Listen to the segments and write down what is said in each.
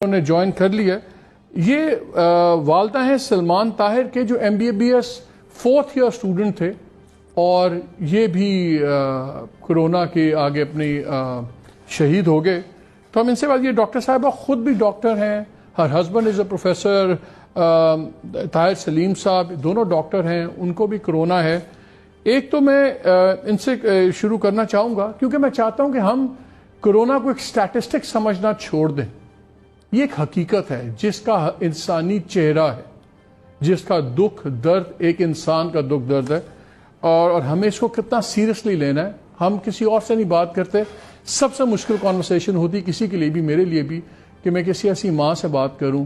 نے جوائن کر لیا. یہ والدہ ہیں سلمان طاہر کے جو MBBS 4th ایئر اسٹوڈنٹ تھے اور یہ بھی کرونا کے آگے اپنی شہید ہو گئے. تو ہم ان سے بات, یہ ڈاکٹر صاحبہ خود بھی ڈاکٹر ہیں, her husband is a professor. Tahir Saleem صاحب دونوں ڈاکٹر ہیں, ان کو بھی کرونا ہے. ایک تو میں ان سے شروع کرنا چاہوں گا کیونکہ میں چاہتا ہوں کہ ہم کرونا کو ایک سٹیٹسٹک سمجھنا چھوڑ دیں. یہ ایک حقیقت ہے جس کا انسانی چہرہ ہے, جس کا دکھ درد ایک انسان کا دکھ درد ہے, اور ہمیں اس کو کتنا سیریسلی لینا ہے. ہم کسی اور سے نہیں بات کرتے. سب سے مشکل کانورسیشن ہوتی کسی کے لیے بھی, میرے لیے بھی, کہ میں کسی ایسی ماں سے بات کروں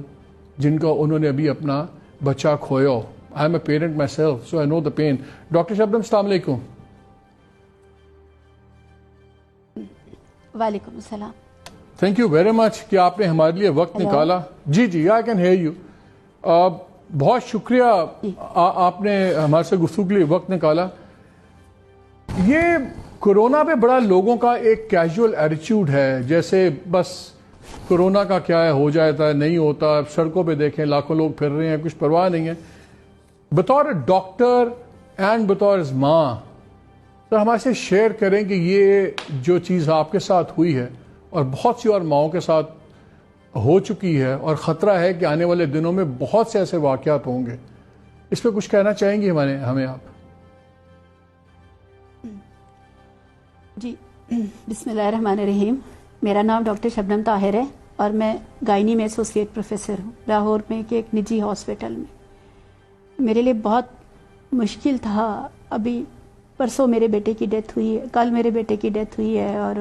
جن کا انہوں نے ابھی اپنا بچہ کھویا ہو. I am a parent myself so I know the pain. Doctor Shabnam السلام علیکم. وعلیکم السلام. تھینک یو ویری مچ کہ آپ نے ہمارے لیے وقت نکالا. جی آئی کین ہیئر یو. بہت شکریہ آپ نے ہمارے سے گفتگو کے لیے وقت نکالا. یہ کرونا پہ بڑا لوگوں کا ایک کیجول ایٹیچیوڈ ہے, جیسے بس کرونا کا کیا ہے, ہو جاتا ہے, نہیں ہوتا. سڑکوں پہ دیکھیں لاکھوں لوگ پھر رہے ہیں, کچھ پرواہ نہیں ہے. بطور ڈاکٹر اینڈ بطور ماں تو ہمارے سے شیئر کریں کہ یہ جو چیز آپ کے ساتھ ہوئی ہے اور بہت سی اور ماؤں کے ساتھ ہو چکی ہے, اور خطرہ ہے کہ آنے والے دنوں میں بہت سے ایسے واقعات ہوں گے, اس پہ کچھ کہنا چاہیں گی ہمیں آپ؟ جی, بسم اللہ الرحمن الرحیم. میرا نام ڈاکٹر شبنم طاہر ہے اور میں گائنی میں ایسوسیٹ پروفیسر ہوں لاہور میں ایک نجی ہاسپٹل میں. میرے لیے بہت مشکل تھا. ابھی پرسوں میرے بیٹے کی ڈیتھ ہوئی ہے, کل میرے بیٹے کی ڈیتھ ہوئی ہے, اور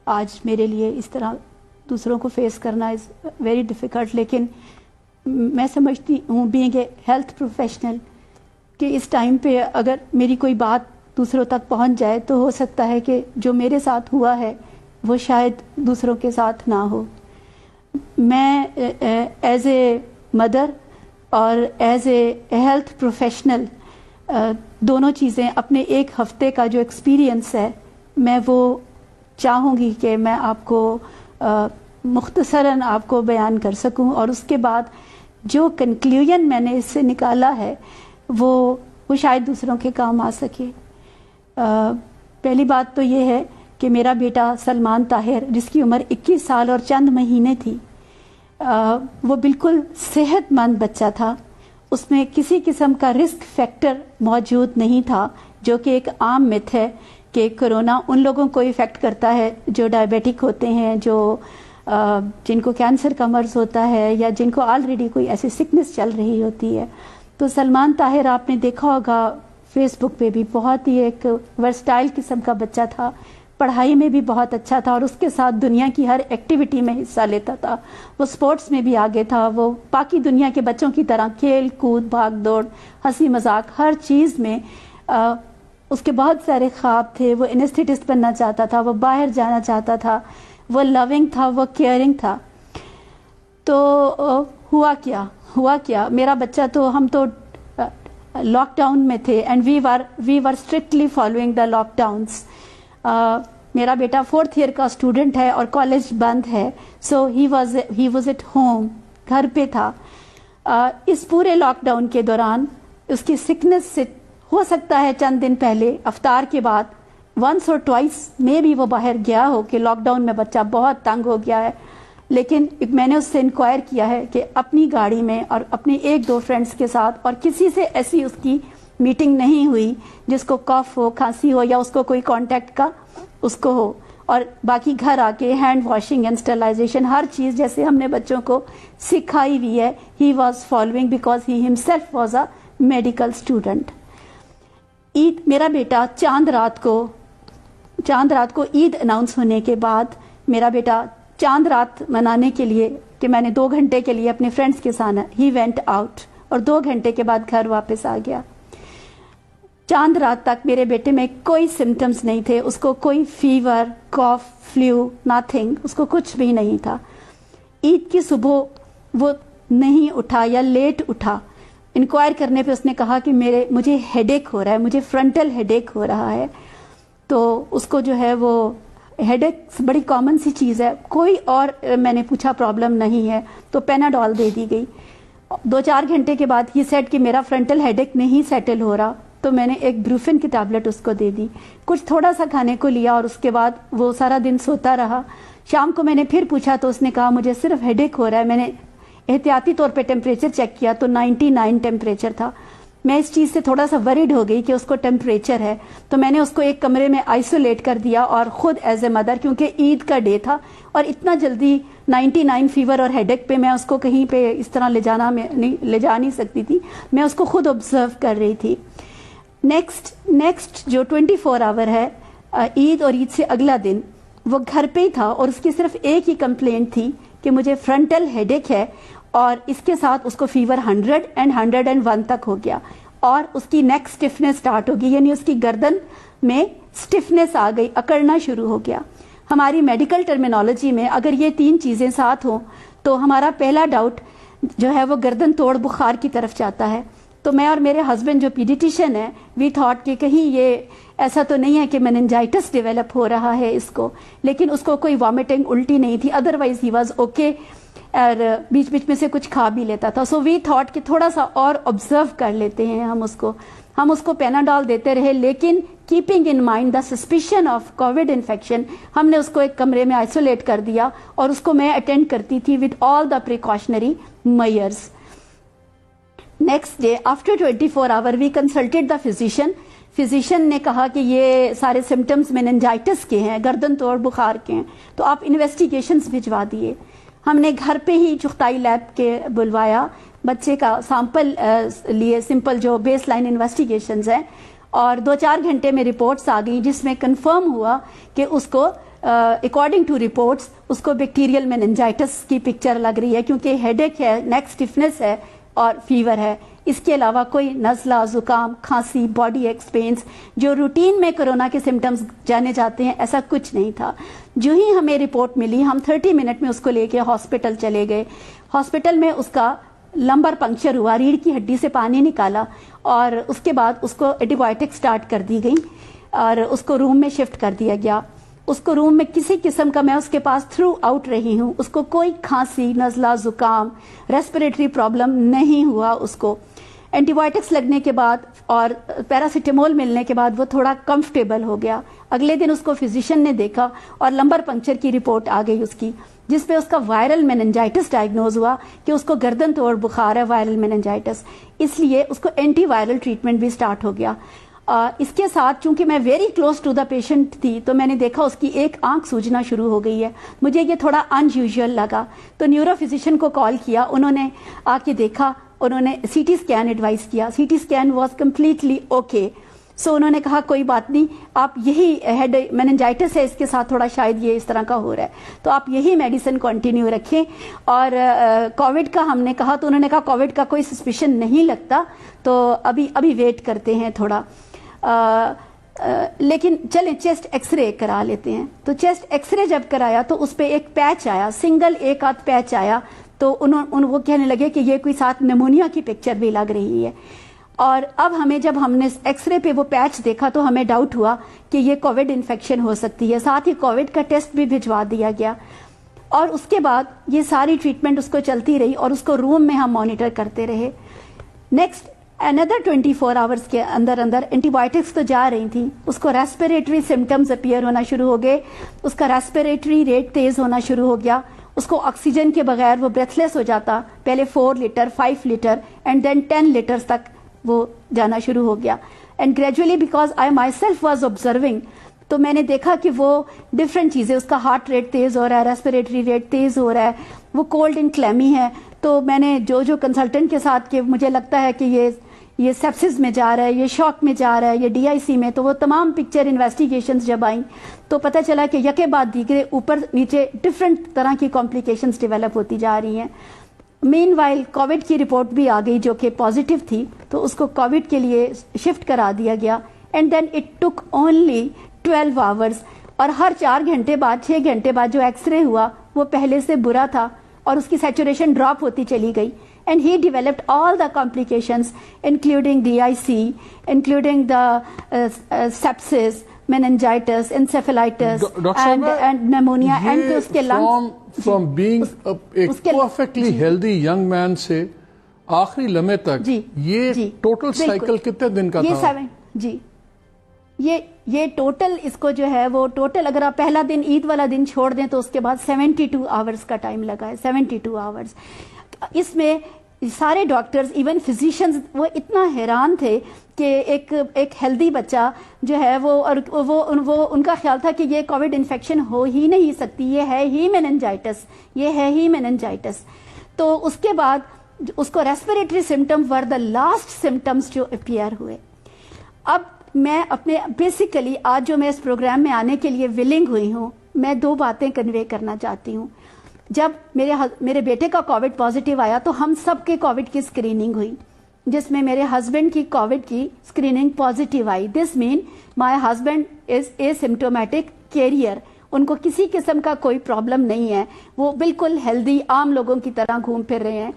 آج میرے لیے اس طرح دوسروں کو فیس کرنا از ویری ڈیفیکلٹ. لیکن میں سمجھتی ہوں بینگ اے ہیلتھ پروفیشنل کہ اس ٹائم پہ اگر میری کوئی بات دوسروں تک پہنچ جائے تو ہو سکتا ہے کہ جو میرے ساتھ ہوا ہے وہ شاید دوسروں کے ساتھ نہ ہو. میں ایز اے مدر اور ایز اے ہیلتھ پروفیشنل دونوں چیزیں اپنے ایک ہفتے کا جو ایکسپیرئنس ہے میں وہ چاہوں گی کہ میں آپ کو مختصراً آپ کو بیان کر سکوں, اور اس کے بعد جو کنکلیوژن میں نے اس سے نکالا ہے وہ شاید دوسروں کے کام آ سکے. پہلی بات تو یہ ہے کہ میرا بیٹا سلمان طاہر جس کی عمر 21 سال اور چند مہینے تھی, وہ بالکل صحت مند بچہ تھا. اس میں کسی قسم کا رسک فیکٹر موجود نہیں تھا, جو کہ ایک عام مت ہے کہ کرونا ان لوگوں کو افیکٹ کرتا ہے جو ڈائبیٹک ہوتے ہیں, جو جن کو کینسر کا مرض ہوتا ہے, یا جن کو آلریڈی کوئی ایسی سکنس چل رہی ہوتی ہے. تو سلمان طاہر آپ نے دیکھا ہوگا فیس بک پہ بھی بہت ہی ایک ورسٹائل قسم کا بچہ تھا, پڑھائی میں بھی بہت اچھا تھا, اور اس کے ساتھ دنیا کی ہر ایکٹیویٹی میں حصہ لیتا تھا. وہ سپورٹس میں بھی آگے تھا. وہ باقی دنیا کے بچوں کی طرح کھیل کود بھاگ دوڑ ہنسی مذاق ہر چیز میں اس کے بہت سارے خواب تھے. وہ انسٹیٹسٹ بننا چاہتا تھا, وہ باہر جانا چاہتا تھا, وہ لونگ تھا, وہ کیئرنگ تھا. تو ہوا کیا میرا بچہ, تو ہم تو لاک ڈاؤن میں تھے and we were strictly following the lockdowns. میرا بیٹا 4th ایئر کا اسٹوڈنٹ ہے اور کالج بند ہے, سو ہی واز ایٹ ہوم, گھر پہ تھا. اس پورے لاک ڈاؤن کے دوران اس کی سکنس سے ہو سکتا ہے چند دن پہلے افطار کے بعد ونس اور ٹوائس میں بھی وہ باہر گیا ہو کہ لاک ڈاؤن میں بچہ بہت تنگ ہو گیا ہے. لیکن میں نے اس سے انکوائر کیا ہے کہ اپنی گاڑی میں اور اپنی 1-2 فرینڈس کے ساتھ, اور کسی سے ایسی اس کی میٹنگ نہیں ہوئی جس کو کف ہو, کھانسی ہو, یا اس کو کوئی کانٹیکٹ کا اس کو ہو. اور باقی گھر آ کے ہینڈ واشنگ اینڈ اسٹرلائزیشن ہر چیز جیسے ہم نے بچوں کو سکھائی ہوئی ہے, he was following because he himself was a medical student. عید میرا بیٹا چاند رات کو عید اناؤنس ہونے کے بعد میرا بیٹا چاند رات منانے کے لیے کہ میں نے 2 گھنٹے کے لیے اپنے فرینڈس کے ساتھ ہی وینٹ آؤٹ, اور 2 گھنٹے کے بعد گھر واپس آ گیا. چاند رات تک میرے بیٹے میں کوئی سمٹمز نہیں تھے. اس کو کوئی فیور, کاف, فلو, ناتھنگ, اس کو کچھ بھی نہیں تھا. عید کی صبح وہ نہیں اٹھا یا لیٹ اٹھا. انکوائر کرنے پہ اس نے کہا کہ مجھے ہیڈ ایک ہو رہا ہے, مجھے فرنٹل ہیڈ ایک ہو رہا ہے. تو اس کو جو ہے وہ हेड एक बड़ी कॉमन सी चीज़ है, कोई और मैंने पूछा प्रॉब्लम नहीं है, तो पेनाडॉल दे दी गई। 2-4 घंटे के बाद ही सेट कि मेरा फ्रंटल हेडेक नहीं सेटल हो रहा, तो मैंने एक ब्रूफिन की टैबलेट उसको दे दी, कुछ थोड़ा सा खाने को लिया और उसके बाद वो सारा दिन सोता रहा। शाम को मैंने फिर पूछा तो उसने कहा मुझे सिर्फ हेडेक हो रहा है। मैंने एहतियाती तौर पे टेम्परेचर चेक किया तो 99 टेम्परेचर था। मैं इस चीज़ से थोड़ा सा वरीड हो गई कि उसको टेम्परेचर है, तो मैंने उसको एक कमरे में आइसोलेट कर दिया और ख़ुद एज ए मदर, क्योंकि ईद का डे था और इतना जल्दी 99 फीवर और हेडेक पे मैं उसको कहीं पे इस तरह ले जा नहीं सकती थी, मैं उसको खुद ऑब्जर्व कर रही थी। नेक्स्ट जो 24 आवर है, ईद और ईद से अगला दिन वो घर पे ही था और उसकी सिर्फ एक ही कंप्लेंट थी कि मुझे फ्रंटल हेडेक है, और इसके साथ उसको फीवर 100 and 101 तक हो गया और उसकी नेक स्टिफनेस स्टार्ट हो गई, यानी उसकी गर्दन में स्टिफनेस आ गई, अकड़ना शुरू हो गया। हमारी मेडिकल टर्मिनोलॉजी में अगर ये 3 चीज़ें साथ हों तो हमारा पहला डाउट जो है वो गर्दन तोड़ बुखार की तरफ जाता है। तो मैं और मेरे हस्बैंड जो पीडियट्रिशियन है, वी थॉट कि कहीं ये ऐसा तो नहीं है कि मेनिंजाइटिस डेवलप हो रहा है इसको, लेकिन उसको कोई वॉमिटिंग उल्टी नहीं थी, अदरवाइज ही वाज ओके, और बीच बीच में से कुछ खा भी लेता था। सो वी थॉट कि थोड़ा सा और ऑब्जर्व कर लेते हैं हम उसको पेनाडॉल देते रहे, लेकिन keeping in mind the suspicion of Covid infection, हमने उसको एक कमरे में आइसोलेट कर दिया और उसको मैं अटेंड करती थी with all the precautionary measures. Next day after 24 hour we consulted the physician ने कहा कि ये सारे सिम्टम्स मेनिंजाइटिस के हैं, गर्दन तोड़ बुखार के हैं, तो आप इन्वेस्टिगेशंस भिजवा दिए। हमने घर पे ही चुगताई लैब के बुलवाया, बच्चे का सैंपल लिए, सिंपल जो बेस लाइन इन्वेस्टिगेशंस हैं, और 2-4 घंटे में रिपोर्ट्स आ गई जिसमें कंफर्म हुआ कि उसको अकॉर्डिंग टू रिपोर्ट्स उसको बैक्टीरियल मेनिंजाइटिस की पिक्चर लग रही है, क्योंकि हेडेक है, नेक स्टिफनेस है और फीवर है। इसके अलावा कोई नज़ला, जुकाम, खांसी, बॉडी एक्स पेन्स जो रूटीन में कोरोना के सिम्टम्स जाने जाते हैं, ऐसा कुछ नहीं था। जो ही हमें रिपोर्ट मिली, हम 30 मिनट में उसको लेके हॉस्पिटल चले गए। हॉस्पिटल में उसका लंबर पंक्चर हुआ, रीढ़ की हड्डी से पानी निकाला और उसके बाद उसको एंटीबायोटिक स्टार्ट कर दी गई और उसको रूम में शिफ्ट कर दिया गया। उसको रूम में किसी किस्म का, मैं उसके पास थ्रू आउट रही हूँ, उसको कोई खांसी, नज़ला, जुकाम, रेस्पिरेटरी प्रॉब्लम नहीं हुआ। उसको एंटीबायोटिक्स लगने के बाद और पैरासीटामोल मिलने के बाद वो थोड़ा कंफर्टेबल हो गया। अगले दिन उसको फिजिशियन ने देखा और लंबर पंक्चर की रिपोर्ट आ गई उसकी, जिसपे उसका वायरल मेनिंजाइटिस डायग्नोज हुआ कि उसको गर्दन तोड़ बुखार है, वायरल मेनिंजाइटिस। इसलिए उसको एंटीवायरल ट्रीटमेंट भी स्टार्ट हो गया। इसके साथ चूंकि मैं very close to the patient थी, तो मैंने देखा उसकी एक आंख सूजना शुरू हो गई है। मुझे ये थोड़ा अनयूजुअल लगा, तो न्यूरो फिजिशियन को कॉल किया, उन्होंने आके देखा, उन्होंने सीटी स्कैन एडवाइस किया। CT scan was completely okay. So उन्होंने कहा कोई बात नहीं, आप यही हेड मेनिंजाइटिस है, इसके साथ थोड़ा शायद ये इस तरह का हो रहा है, तो आप यही मेडिसिन कंटिन्यू रखें। और कोविड का हमने कहा तो उन्होंने कहा कोविड का कोई सस्पिशन नहीं लगता, तो अभी वेट करते हैं थोड़ा, लेकिन चलें चेस्ट एक्सरे करा लेते हैं। तो चेस्ट एक्सरे जब कराया तो उस पर एक पैच आया, सिंगल एक आध पैच आया, तो वो कहने लगे कि ये कोई साथ निमोनिया की पिक्चर भी लग रही है। और अब जब हमने एक्सरे पे वो पैच देखा तो हमें डाउट हुआ कि ये कोविड इन्फेक्शन हो सकती है। साथ ही कोविड का टेस्ट भी भिजवा दिया गया और उसके बाद ये सारी ट्रीटमेंट उसको चलती रही और उसको रूम में हम मॉनिटर करते रहे। नेक्स्ट अनदर 24 आवर्स के अंदर एंटीबायोटिक्स तो जा रही थी, उसको रेस्पिरेटरी सिम्टम्स अपीयर होना शुरू हो गए, उसका रेस्पिरेटरी रेट तेज होना शुरू हो गया, उसको ऑक्सीजन के बगैर वो ब्रेथलेस हो जाता, पहले 4 litre 5 litre and then 10 litres तक वो जाना शुरू हो गया। And gradually because I myself was observing, तो मैंने देखा कि वो डिफरेंट चीज़ें, उसका हार्ट रेट तेज़ हो रहा है, रेस्पिरेटरी रेट तेज़ हो रहा है, वो कोल्ड एंड क्लैमी है। तो मैंने जो कंसल्टेंट के साथ कि मुझे लगता है कि ये सेप्सिस में जा रहा है, ये शॉक में जा रहा है, ये DIC में, तो वो तमाम पिक्चर इन्वेस्टिगेशंस जब आई तो पता चला कि यके बाद दीगरे ऊपर नीचे डिफरेंट तरह की कॉम्प्लिकेशंस डेवलप होती जा रही हैं। मीनवाइल कोविड की रिपोर्ट भी आ गई जो कि पॉजिटिव थी, तो उसको कोविड के लिए शिफ्ट करा दिया गया। And then it took only 12 hours, और हर 4 घंटे बाद 6 घंटे बाद जो एक्सरे हुआ वो पहले से बुरा था और उसकी सैचुरेशन ड्रॉप होती चली गई। And he developed all the complications, including DIC, including the sepsis, meningitis, encephalitis and pneumonia and फिर उसके lungs from being एक perfectly healthy young man से आखिरी लम्हे तक ये टोटल साइकिल कितने दिन का था? जी ये टोटल इसको जो है वो टोटल अगर आप पहला दिन ईद वाला दिन छोड़ दें तो उसके बाद 72 आवर्स का टाइम लगा है, 72 आवर्स। इसमें सारे डॉक्टर्स इवन फिजिशियंस वो इतना हैरान थे कि एक हेल्दी बच्चा जो है वो उनका ख्याल था कि ये कोविड इन्फेक्शन हो ही नहीं सकती, ये है ही मेनिंजाइटिस। तो उसके बाद उसको respiratory symptom were the last symptoms जो अपीयर हुए। अब मैं अपने बेसिकली आज जो मैं इस प्रोग्राम में आने के लिए विलिंग हुई हूँ, मैं 2 बातें कन्वे करना चाहती हूँ। जब मेरे बेटे का कोविड पॉजिटिव आया तो हम सब के कोविड की स्क्रीनिंग हुई, जिसमें मेरे हस्बैंड की कोविड की स्क्रीनिंग पॉजिटिव आई। This mean my husband is asymptomatic carrier, उनको किसी किस्म का कोई प्रॉब्लम नहीं है, वो बिल्कुल हेल्दी आम लोगों की तरह घूम फिर रहे हैं।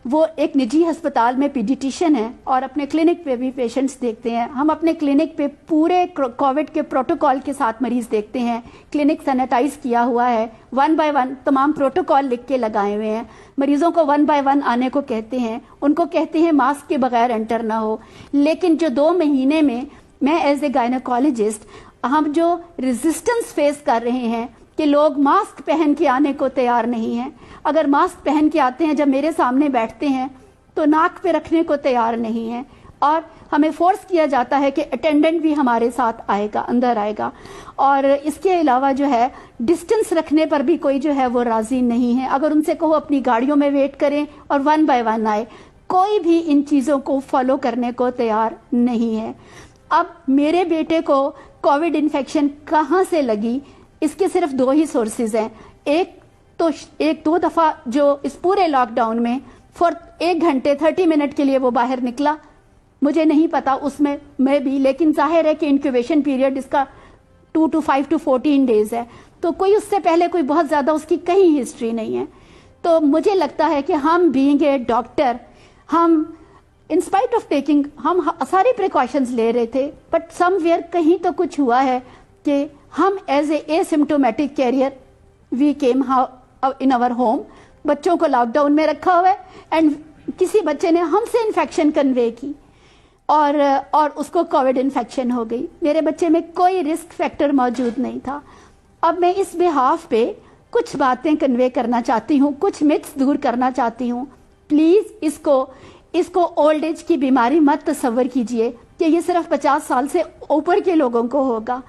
वो एक निजी अस्पताल में पीडियाट्रिशियन है और अपने क्लिनिक पे भी पेशेंट्स देखते हैं। हम अपने क्लिनिक पे पूरे कोविड के प्रोटोकॉल के साथ मरीज देखते हैं। क्लिनिक सैनिटाइज किया हुआ है, 1 बाय 1 तमाम प्रोटोकॉल लिख के लगाए हुए हैं। मरीजों को 1 बाय 1 आने को कहते हैं, उनको कहते हैं मास्क के बगैर एंटर ना हो। लेकिन जो 2 महीने में मैं एज ए गायनेकोलॉजिस्ट हम जो रेजिस्टेंस फेस कर रहे हैं कि लोग मास्क पहन के आने को तैयार नहीं हैं। अगर मास्क पहन के आते हैं, जब मेरे सामने बैठते हैं तो नाक पे रखने को तैयार नहीं है और हमें फोर्स किया जाता है कि अटेंडेंट भी हमारे साथ आएगा, अंदर आएगा। और इसके अलावा जो है डिस्टेंस रखने पर भी कोई जो है वो राजी नहीं है। अगर उनसे कहो अपनी गाड़ियों में वेट करें और 1 बाय 1 आए, कोई भी इन चीज़ों को फॉलो करने को तैयार नहीं है। अब मेरे बेटे को कोविड इन्फेक्शन कहाँ से लगी, इसके सिर्फ 2 ही सोर्सेज हैं। एक 2 दफा जो इस पूरे लॉकडाउन में फॉर 1 घंटे 30 मिनट के लिए वो बाहर निकला, मुझे नहीं पता उसमें मैं भी, लेकिन जाहिर है कि इंक्यूबेशन पीरियड इसका 2 to 5 to 14 डेज है, तो कोई उससे पहले कोई बहुत ज्यादा उसकी कहीं हिस्ट्री नहीं है। तो मुझे लगता है कि हम बीइंग ए डॉक्टर, हम इन स्पाइट ऑफ टेकिंग हम सारी प्रिकॉशंस ले रहे थे, बट समवेयर कहीं तो कुछ हुआ है कि हम as a symptomatic carrier we came in our home. बच्चों को लॉकडाउन में रखा हुआ है एंड किसी बच्चे ने हमसे इन्फेक्शन कन्वे की और उसको कोविड इन्फेक्शन हो गई। मेरे बच्चे में कोई रिस्क फैक्टर मौजूद नहीं था। अब मैं इस बिहाफ पे कुछ बातें कन्वे करना चाहती हूँ, कुछ मिथ्स दूर करना चाहती हूँ। प्लीज इसको ओल्ड एज की बीमारी मत तस्वर कीजिए कि ये सिर्फ 50 साल से ऊपर के लोगों को होगा।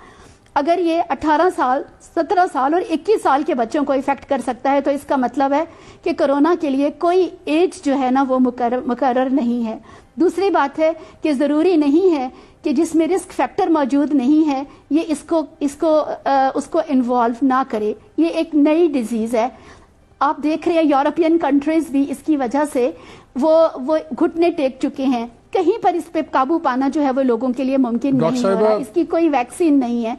अगर ये 18 साल, 17 साल और 21 साल के बच्चों को इफेक्ट कर सकता है तो इसका मतलब है कि कोरोना के लिए कोई एज जो है ना वो मुकर्रर नहीं है। दूसरी बात है कि ज़रूरी नहीं है कि जिसमें रिस्क फैक्टर मौजूद नहीं है ये उसको इन्वॉल्व ना करे। ये एक नई डिजीज़ है। आप देख रहे हैं यूरोपियन कंट्रीज भी इसकी वजह से वो घुटने टेक चुके हैं। कहीं पर इस पे काबू पाना जो है वो लोगों के लिए मुमकिन नहीं हो रहा। इसकी कोई वैक्सीन नहीं है।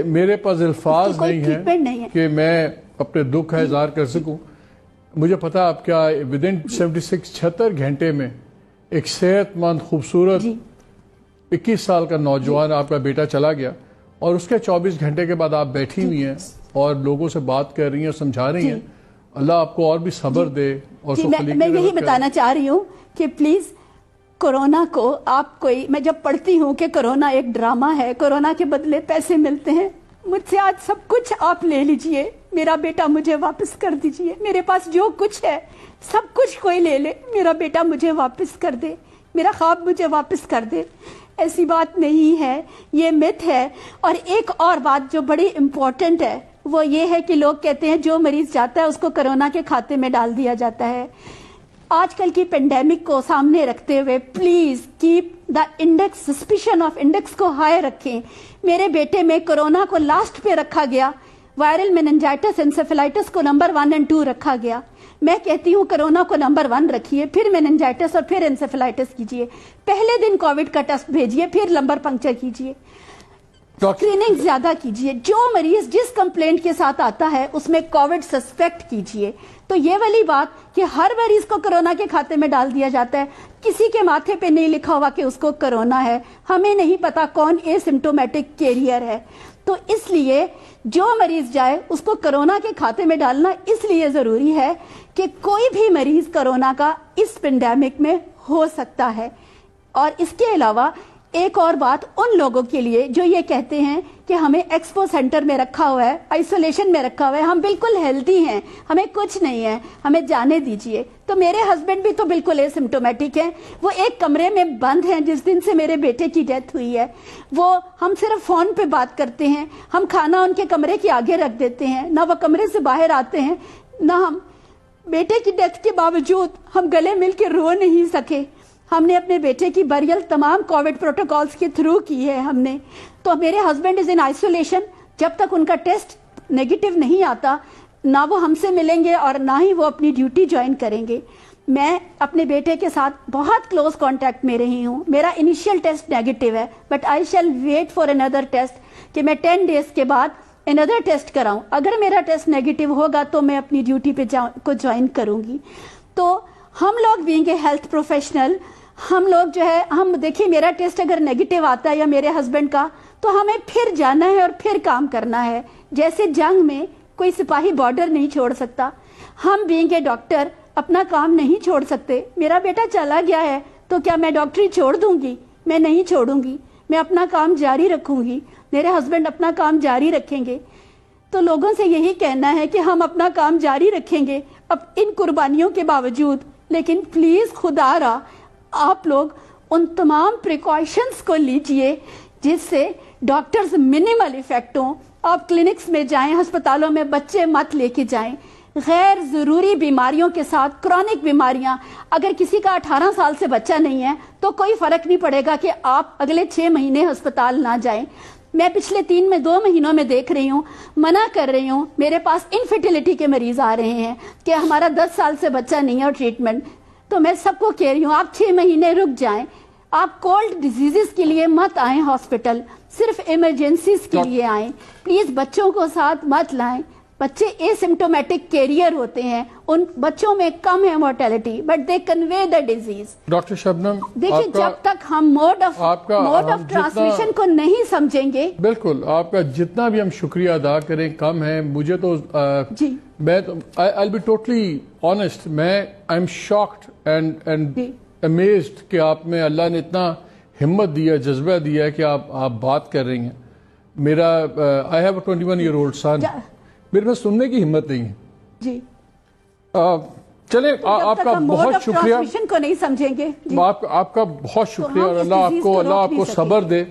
मेरे पास अल्फाज नहीं है कि मैं अपने दुख का इजहार कर सकूं। मुझे पता आप क्या विद इन 76 घंटे में एक सेहतमंद खूबसूरत 21 साल का नौजवान आपका बेटा चला गया और उसके 24 घंटे के बाद आप बैठी हुई हैं और लोगों से बात कर रही हैं, समझा रही हैं। अल्लाह आपको और भी सब्र दे। और मैं यही बताना चाह रही हूँ कि प्लीज कोरोना को आप मैं जब पढ़ती हूँ कि कोरोना एक ड्रामा है, कोरोना के बदले पैसे मिलते हैं, मुझसे आज सब कुछ आप ले लीजिए, मेरा बेटा मुझे वापस कर दीजिए। मेरे पास जो कुछ है सब कुछ कोई ले ले, मेरा बेटा मुझे वापस कर दे, मेरा ख्वाब मुझे वापस कर दे। ऐसी बात नहीं है, ये मिथ है। और एक और बात जो बड़ी इम्पोर्टेंट है वो ये है कि लोग कहते हैं जो मरीज जाता है उसको कोरोना के खाते में डाल दिया जाता है। आजकल की पेंडेमिक को सामने रखते हुए please keep the index, suspicion of index को हाई रखें। मेरे बेटे में कोरोना को लास्ट पे रखा गया, वायरल मेनिंजाइटिस एंसेफेलाइटिस को नंबर 1 और 2 रखा गया। मैं कहती हूँ कोरोना को नंबर 1 रखिए, फिर मेनिंजाइटिस और फिर एंसेफेलाइटिस कीजिए। पहले दिन कोविड का टेस्ट भेजिए, फिर लंबर पंक्चर कीजिए। स्क्रीनिंग ज्यादा कीजिए, जो मरीज जिस कंप्लेंट के साथ आता है उसमें कोविड सस्पेक्ट कीजिए। तो ये वाली बात कि हर मरीज को कोरोना के खाते में डाल दिया जाता है, किसी के माथे पे नहीं लिखा हुआ कि उसको कोरोना है, हमें नहीं पता कौन एसिम्प्टोमेटिक कैरियर है, तो इसलिए जो मरीज जाए उसको कोरोना के खाते में डालना इसलिए जरूरी है कि कोई भी मरीज कोरोना का इस पेंडेमिक में हो सकता है। और इसके अलावा एक और बात उन लोगों के लिए जो ये कहते हैं कि हमें एक्सपो सेंटर में रखा हुआ है, आइसोलेशन में रखा हुआ है, हम बिल्कुल हेल्दी हैं, हमें कुछ नहीं है, हमें जाने दीजिए। तो मेरे हस्बैंड भी तो बिल्कुल एसिम्प्टोमेटिक हैं, वो एक कमरे में बंद हैं जिस दिन से मेरे बेटे की डेथ हुई है। वो हम सिर्फ फोन पे बात करते हैं, हम खाना उनके कमरे के आगे रख देते हैं, ना वो कमरे से बाहर आते हैं, ना हम बेटे की डेथ के बावजूद हम गले मिल के रो नहीं सके। हमने अपने बेटे की बरियल तमाम कोविड प्रोटोकॉल्स के थ्रू की है हमने। तो मेरे हस्बैंड इज इन आइसोलेशन, जब तक उनका टेस्ट नेगेटिव नहीं आता ना वो हमसे मिलेंगे और ना ही वो अपनी ड्यूटी ज्वाइन करेंगे। मैं अपने बेटे के साथ बहुत क्लोज कांटेक्ट में रही हूँ। मेरा इनिशियल टेस्ट नेगेटिव है, but I shall wait for another test कि मैं 10 डेज के बाद अनदर टेस्ट कराऊं। अगर मेरा टेस्ट नेगेटिव होगा तो मैं अपनी ड्यूटी पे को ज्वाइन करूंगी। तो हम लोग बीइंग ए हेल्थ प्रोफेशनल, हम लोग जो है, हम देखिए मेरा टेस्ट अगर नेगेटिव आता है या मेरे हस्बैंड का, तो हमें फिर जाना है और फिर काम करना है। जैसे जंग में कोई सिपाही बॉर्डर नहीं छोड़ सकता, हम बीइंग ए डॉक्टर अपना काम नहीं छोड़ सकते। मेरा बेटा चला गया है तो क्या मैं डॉक्टरी छोड़ दूंगी? मैं नहीं छोड़ूंगी, मैं अपना काम जारी रखूंगी, मेरे हस्बैंड अपना काम जारी रखेंगे। तो लोगों से यही कहना है कि हम अपना काम जारी रखेंगे अब इन कुर्बानियों के बावजूद, लेकिन प्लीज खुदारा आप लोग उन तमाम प्रिकॉशंस को लीजिए जिससे डॉक्टर्स मिनिमल इफेक्ट हों। आप क्लिनिक्स में जाएं, अस्पतालों में बच्चे मत लेके जाएं। गैर जरूरी बीमारियों के साथ क्रॉनिक बीमारियां, अगर किसी का 18 साल से बच्चा नहीं है तो कोई फर्क नहीं पड़ेगा कि आप अगले 6 महीने अस्पताल ना जाएं। मैं पिछले 2 महीनों में देख रही हूँ, मना कर रही हूँ, मेरे पास इनफर्टिलिटी के मरीज आ रहे हैं कि हमारा 10 साल से बच्चा नहीं है और ट्रीटमेंट। तो मैं सबको कह रही हूँ आप 6 महीने रुक जाएं। आप कोल्ड डिजीजेस के लिए मत आएं हॉस्पिटल, सिर्फ इमरजेंसीज के लिए आएं। प्लीज बच्चों को साथ मत लाएं। बच्चे एसिम्प्टोमेटिक कैरियर होते हैं, उन बच्चों में कम है mortality, but they convey the disease. Doctor Shabnam, देखिए जब तक हम मोड ऑफ ट्रांसमिशन को नहीं समझेंगे, बिल्कुल आपका जितना भी हम शुक्रिया अदा करें कम है। मुझे तो जी मैं तो आई बी टोटली ऑनेस्ट, मैं I am shocked and amazed कि आप में अल्लाह ने इतना हिम्मत दिया, जज्बा दिया कि आप बात कर रही हैं। मेरा I have a 21 year old son, मेरे पास सुनने की हिम्मत नहीं है जी। चले आपका बहुत शुक्रिया, को नहीं समझेंगे जी। आपका बहुत शुक्रिया और अल्लाह आपको सब्र दे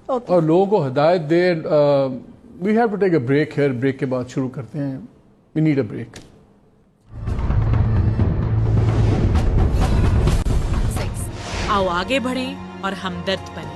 और लोगों को हिदायत दे। We have to take a break here, break के बाद शुरू करते हैं। We need a break. आओ आगे बढ़ें और हमदर्द बनें।